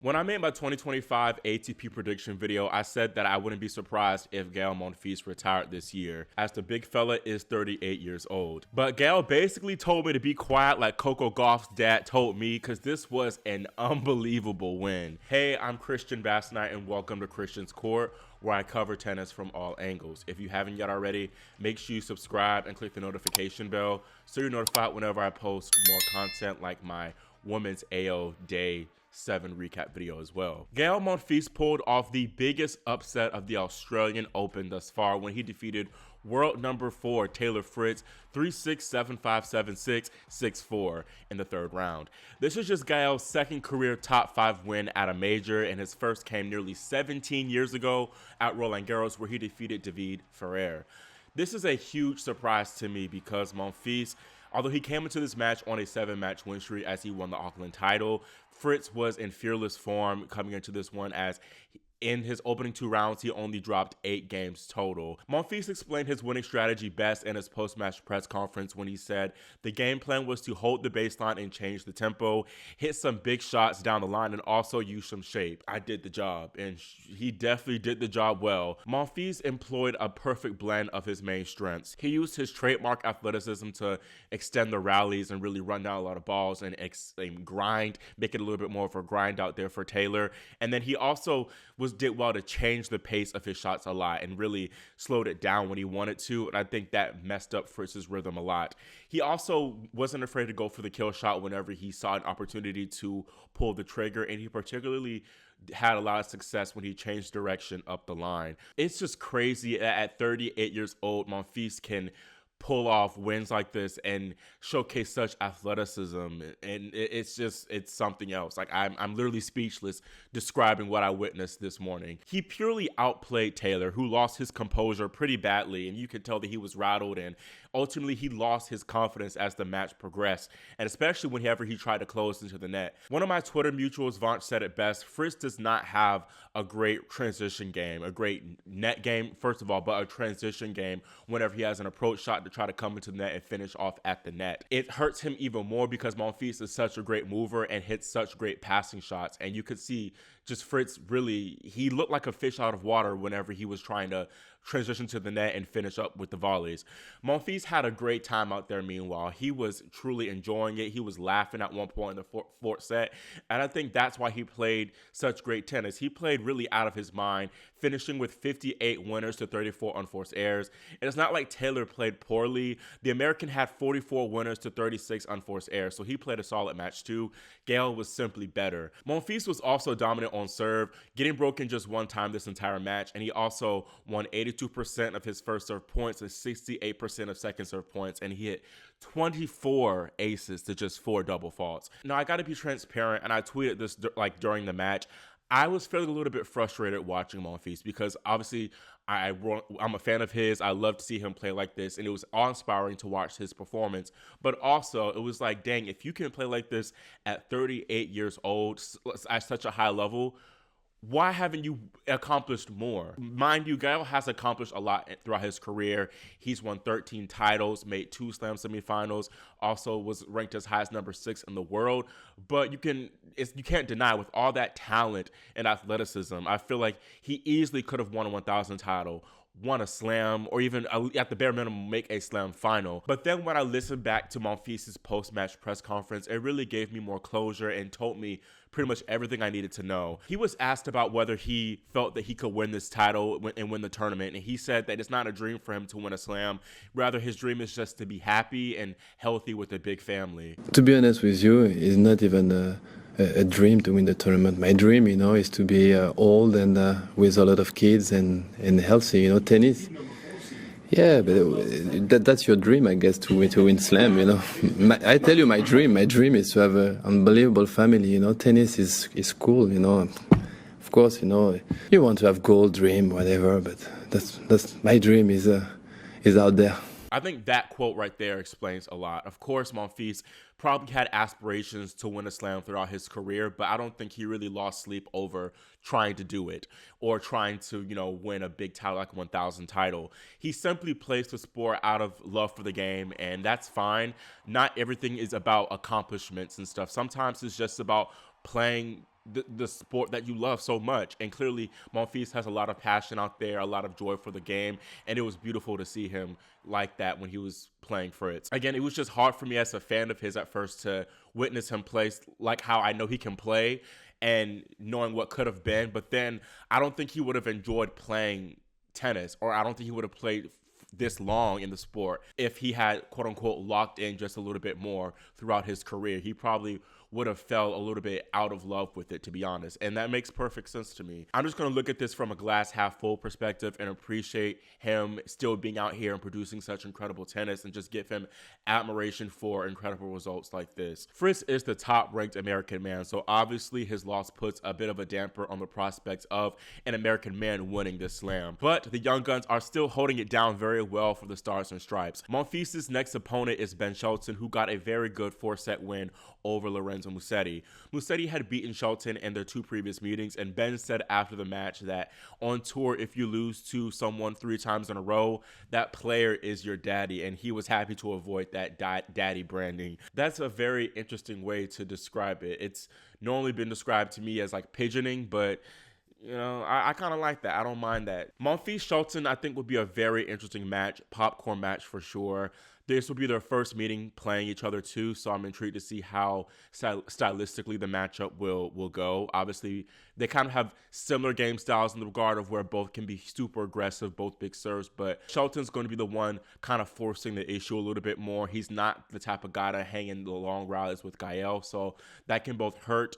When I made my 2025 ATP prediction video, I said that I wouldn't be surprised if Gael Monfils retired this year, as the big fella is 38 years old. But Gael basically told me to be quiet like Coco Gauff's dad told me, because this was an unbelievable win. Hey, I'm Christian Bassnight and welcome to Christian's Court, where I cover tennis from all angles. If you haven't yet already, make sure you subscribe and click the notification bell so you're notified whenever I post more content like my Women's AO Day 7 recap video as well. Gael Monfils pulled off the biggest upset of the Australian Open thus far when he defeated world number 4 Taylor Fritz 3-6, 7-5, 7-6, 6-4 in the third round. This is just Gael's second career top 5 win at a major, and his first came nearly 17 years ago at Roland Garros, where he defeated David Ferrer. This is a huge surprise to me because Monfils, although he came into this match on a 7-match win streak as he won the Auckland title, Fritz was in fearless form coming into this one, as in his opening 2 rounds, he only dropped 8 games total. Monfils explained his winning strategy best in his post-match press conference when he said the game plan was to hold the baseline and change the tempo, hit some big shots down the line, and also use some shape. I did the job, and he definitely did the job well. Monfils employed a perfect blend of his main strengths. He used his trademark athleticism to extend the rallies and really run down a lot of balls and grind, make it a little bit more of a grind out there for Taylor. And then he also did well to change the pace of his shots a lot and really slowed it down when he wanted to, and I think that messed up Fritz's rhythm a lot. He also wasn't afraid to go for the kill shot whenever he saw an opportunity to pull the trigger, and he particularly had a lot of success when he changed direction up the line. It's just crazy that at 38 years old, Monfils can pull off wins like this and showcase such athleticism, and it's something else. Like I'm literally speechless describing what I witnessed this morning. He purely outplayed Taylor, who lost his composure pretty badly, and you could tell that he was rattled, and ultimately he lost his confidence as the match progressed, and especially whenever he tried to close into the net. One of my Twitter mutuals, Vaughn, said it best: Fritz does not have a great transition game, a great net game, first of all, but a transition game whenever he has an approach shot to try to come into the net and finish off at the net. It hurts him even more because Monfils is such a great mover and hits such great passing shots, and you could see just Fritz really, he looked like a fish out of water whenever he was trying to transition to the net and finish up with the volleys. Monfils had a great time out there meanwhile. He was truly enjoying it. He was laughing at one point in the fourth set, and I think that's why he played such great tennis. He played really out of his mind, finishing with 58 winners to 34 unforced errors. And it's not like Taylor played poorly. The American had 44 winners to 36 unforced errors, so he played a solid match too. Gael was simply better. Monfils was also dominant on serve, getting broken just one time this entire match, and he also won 82% of his first serve points and 68% of second serve points, and he hit 24 aces to just 4 double faults. Now, I got to be transparent, and I tweeted this during the match. I was feeling a little bit frustrated watching Monfils because obviously I'm a fan of his. I love to see him play like this, and it was awe-inspiring to watch his performance. But also, it was like, dang, if you can play like this at 38 years old at such a high level, why haven't you accomplished more? Mind you, Gael has accomplished a lot throughout his career. He's won 13 titles, made 2 slam semifinals, also was ranked as high as number 6 in the world. But you can't deny, with all that talent and athleticism, I feel like he easily could have won a 1,000 title, won a slam, or even at the bare minimum make a slam final. But then when I listened back to Monfils' post-match press conference, it really gave me more closure and told me pretty much everything I needed to know. He was asked about whether he felt that he could win this title and win the tournament, and he said that it's not a dream for him to win a slam. Rather, his dream is just to be happy and healthy with a big family. To be honest with you, it's not even a dream to win the tournament. My dream, is to be old and with a lot of kids and healthy. Tennis. Yeah, but that's your dream, I guess, to win slam. I tell you, my dream is to have an unbelievable family. Tennis is cool. Of course, you want to have gold, dream, whatever. But that's my dream is out there. I think that quote right there explains a lot. Of course, Monfils probably had aspirations to win a slam throughout his career, but I don't think he really lost sleep over trying to do it or trying to, win a big title like a 1,000 title. He simply plays the sport out of love for the game, and that's fine. Not everything is about accomplishments and stuff. Sometimes it's just about playing the sport that you love so much. And clearly Monfils has a lot of passion out there, a lot of joy for the game, and it was beautiful to see him like that when he was playing Fritz. Again, it was just hard for me as a fan of his at first to witness him play like how I know he can play and knowing what could have been, but then I don't think he would have enjoyed playing tennis, or I don't think he would have played this long in the sport if he had quote unquote locked in just a little bit more throughout his career. He probably would have felt a little bit out of love with it, to be honest. And that makes perfect sense to me. I'm just going to look at this from a glass half full perspective and appreciate him still being out here and producing such incredible tennis and just give him admiration for incredible results like this. Fritz is the top ranked American man, so obviously his loss puts a bit of a damper on the prospects of an American man winning this slam. But the Young Guns are still holding it down very well for the Stars and Stripes. Monfils' next opponent is Ben Shelton, who got a very good 4-set win over Lorenzo Musetti. Musetti had beaten Shelton in their 2 previous meetings, and Ben said after the match that on tour, if you lose to someone 3 times in a row, that player is your daddy, and he was happy to avoid that daddy branding. That's a very interesting way to describe it. It's normally been described to me as like pigeoning, but you know, I kind of like that. I don't mind that. Monfils Shelton, I think, would be a very interesting match, popcorn match for sure. This will be their first meeting playing each other too, so I'm intrigued to see how stylistically the matchup will go. Obviously, they kind of have similar game styles in the regard of where both can be super aggressive, both big serves, but Shelton's going to be the one kind of forcing the issue a little bit more. He's not the type of guy to hang in the long rallies with Gael, so that can both hurt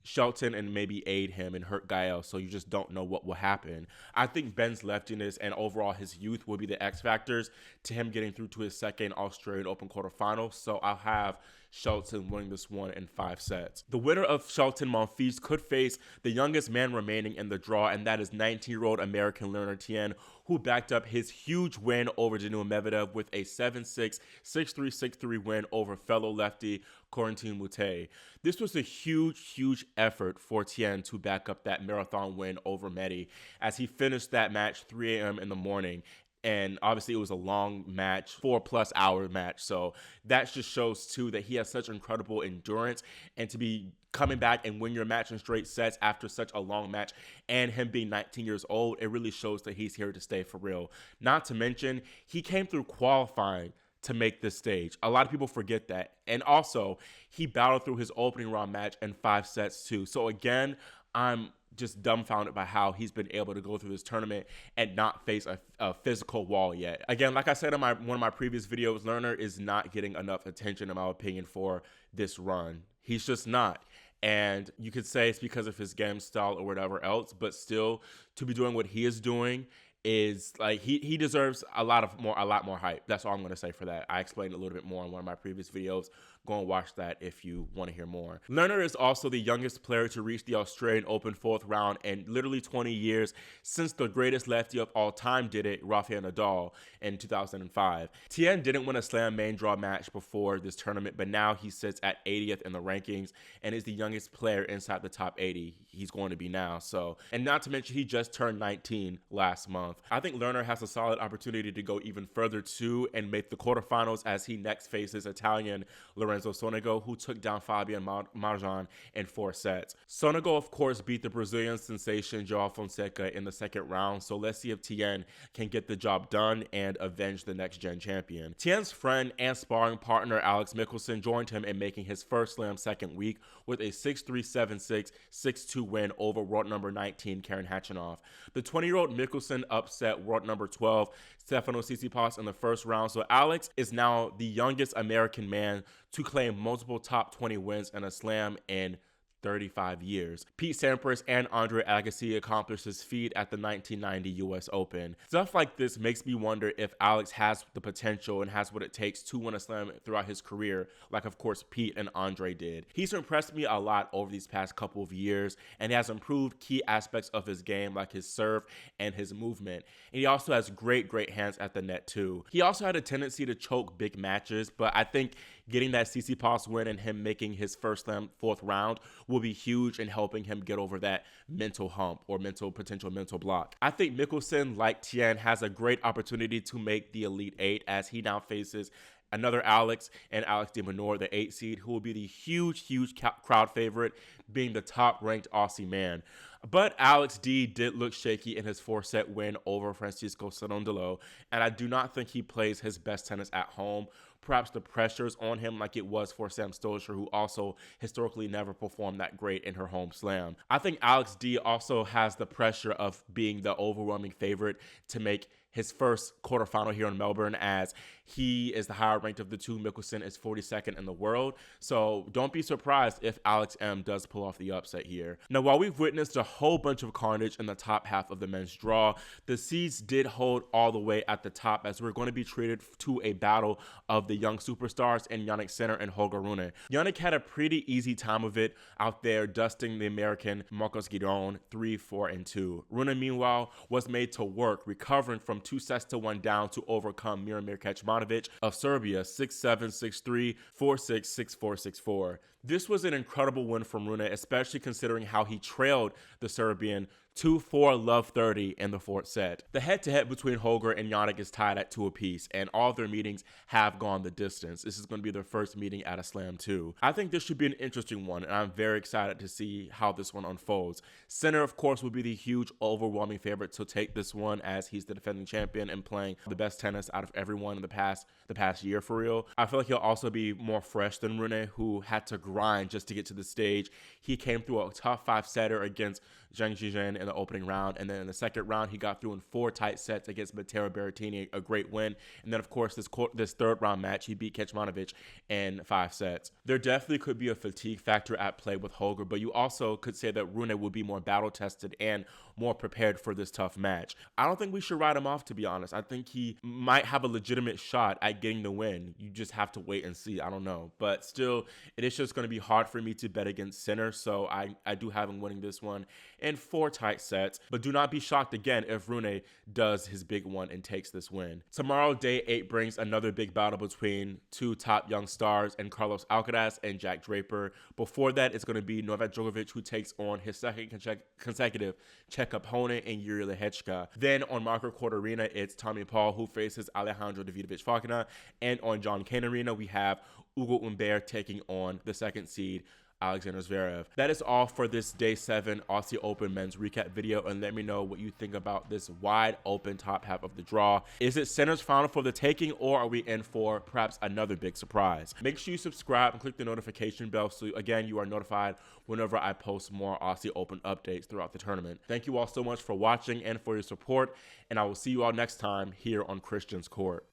Shelton and maybe aid him and hurt Gael, so you just don't know what will happen. I think Ben's leftiness and overall his youth will be the X factors to him getting through to his second Australian Open quarterfinal, so I'll have Shelton winning this one in 5 sets. The winner of Shelton Monfils could face the youngest man remaining in the draw, and that is 19-year-old American Learner Tien, who backed up his huge win over Daniil Medvedev with a 7-6, 6-3, 6-3 win over fellow lefty Corentin Moutet. This was a huge effort for Tien to back up that marathon win over Medi, as he finished that match 3 a.m. in the morning. And obviously it was a long match, 4+ hour match. So that just shows too that he has such incredible endurance, and to be coming back and win your match in straight sets after such a long match, and him being 19 years old, it really shows that he's here to stay for real. Not to mention, he came through qualifying to make this stage. A lot of people forget that. And also, he battled through his opening round match in 5 sets too. So again, I'm just dumbfounded by how he's been able to go through this tournament and not face a physical wall yet. Again, like I said in one of my previous videos, Lerner is not getting enough attention, in my opinion, for this run. He's just not. And you could say it's because of his game style or whatever else, but still, to be doing what he is doing is like he deserves a lot more hype. That's all I'm going to say for that. I explained a little bit more in one of my previous videos. Go and watch that if you want to hear more. Lerner is also the youngest player to reach the Australian Open 4th round in literally 20 years, since the greatest lefty of all time did it, Rafael Nadal, in 2005. Tien didn't win a slam main draw match before this tournament, but now he sits at 80th in the rankings and is the youngest player inside the top 80. He's going to be now. So, and not to mention, he just turned 19 last month. I think Lerner has a solid opportunity to go even further too and make the quarterfinals, as he next faces Italian Lorenzo Sonego, who took down Fabian Marjan in 4 sets. Sonego, of course, beat the Brazilian sensation Joao Fonseca in the second round, so let's see if Tien can get the job done and avenge the next-gen champion. Tien's friend and sparring partner Alex Michelsen joined him in making his first slam second week with a 6-3, 7-6, 6-2 win over world number 19 Karen Khachanov. The 20-year-old Michelsen upset world number 12 Stefano Tsitsipas in the first round, so Alex is now the youngest American man to claim multiple top 20 wins in a slam in 35 years. Pete Sampras and Andre Agassi accomplished this feat at the 1990 US Open. Stuff like this makes me wonder if Alex has the potential and has what it takes to win a slam throughout his career, like of course Pete and Andre did. He's impressed me a lot over these past couple of years, and he has improved key aspects of his game like his serve and his movement. And he also has great hands at the net too. He also had a tendency to choke big matches, but I think getting that Tsitsipas win and him making his first slam 4th round will be huge in helping him get over that mental hump or potential mental block. I think Michelsen, like Tien, has a great opportunity to make the Elite 8, as he now faces Another Alex and Alex de Minaur, the 8 seed, who will be the huge crowd favorite, being the top-ranked Aussie man. But Alex D did look shaky in his 4-set win over Francisco Cerundolo, and I do not think he plays his best tennis at home. Perhaps the pressure's on him like it was for Sam Stosur, who also historically never performed that great in her home slam. I think Alex D also has the pressure of being the overwhelming favorite to make his first quarterfinal here in Melbourne, as he is the higher ranked of the two. Michelsen is 42nd in the world. So don't be surprised if Alex M does pull off the upset here. Now, while we've witnessed a whole bunch of carnage in the top half of the men's draw, the seeds did hold all the way at the top, as we're going to be treated to a battle of the young superstars in Jannik Sinner and Holger Rune. Jannik had a pretty easy time of it out there, dusting the American Marcos Giron 3-4 and 2. Rune, meanwhile, was made to work, recovering from 2-1 down to overcome Miramir Kecmanovic of Serbia 6-7, 6-3, 4-6, 6-4, 6-4. This was an incredible win from Rune, especially considering how he trailed the Serbian 2-4 love 30 in the 4th set. The head-to-head between Holger and Jannik is tied at 2 apiece, and all of their meetings have gone the distance. This is going to be their first meeting at a Slam 2. I think this should be an interesting one, and I'm very excited to see how this one unfolds. Sinner, of course, will be the huge, overwhelming favorite to take this one, as he's the defending champion and playing the best tennis out of everyone in the past year, for real. I feel like he'll also be more fresh than Rune, who had to grind just to get to the stage. He came through a tough 5-setter against Zhang Zhizhen in the opening round, and then in the second round he got through in 4 tight sets against Matteo Berrettini, a great win. And then of course this third round match he beat Kecmanovic in 5 sets. There definitely could be a fatigue factor at play with Holger, but you also could say that Rune will be more battle tested and more prepared for this tough match. I don't think we should write him off, to be honest. I think he might have a legitimate shot at getting the win. You just have to wait and see. I don't know, but still, it is just going to be hard for me to bet against Sinner, so I do have him winning this one in 4 tight sets. But do not be shocked again if Rune does his big one and takes this win. Tomorrow, day 8 brings another big battle between 2 top young stars and Carlos Alcaraz and Jack Draper. Before that, it's going to be Novak Djokovic, who takes on his second consecutive Czech opponent in Yuri Lehechka. Then on Marco Court Arena, it's Tommy Paul, who faces Alejandro Davidovich Fokina. And on John Cain Arena, we have Ugo Humbert taking on the 2nd seed Alexander Zverev. That is all for this Day 7 Aussie Open men's recap video, and let me know what you think about this wide open top half of the draw. Is it Sinner's final for the taking, or are we in for perhaps another big surprise? Make sure you subscribe and click the notification bell so again you are notified whenever I post more Aussie Open updates throughout the tournament. Thank you all so much for watching and for your support, and I will see you all next time here on Christian's Court.